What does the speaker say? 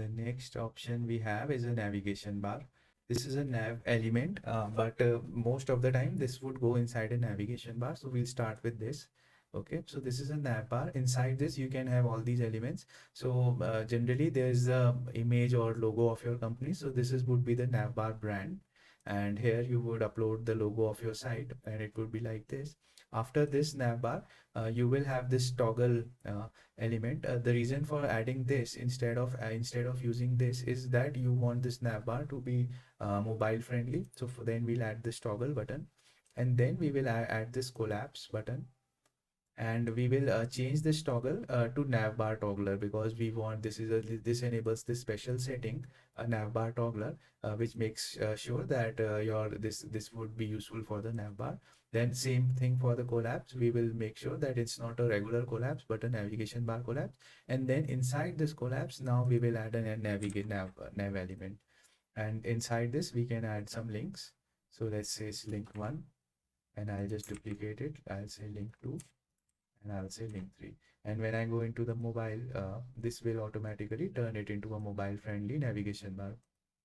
the next option we have is a navigation bar. This is a nav element, but most of the time this would go inside a navigation bar. So we'll start with this. Okay, so this is a nav bar. Inside this, you can have all these elements. So generally, there's a image or logo of your company. So this is would be the navbar brand, and here you would upload the logo of your site, and it would be like this. After this navbar, you will have this toggle element. The reason for adding this instead of using this is that you want this navbar to be mobile friendly. So then we'll add this toggle button, and then we will add this collapse button, and we will change this toggle to navbar toggler, because we want this enables this special setting, a navbar toggler, which makes sure that your this would be useful for the navbar. Then same thing for the collapse, we will make sure that it's not a regular collapse but a navigation bar collapse. And then inside this collapse, now we will add a nav element, and inside this we can add some links. So let's say it's link 1, and I'll just duplicate it. I'll say link 2, and I'll say link 3. And when I go into the mobile, this will automatically turn it into a mobile friendly navigation bar.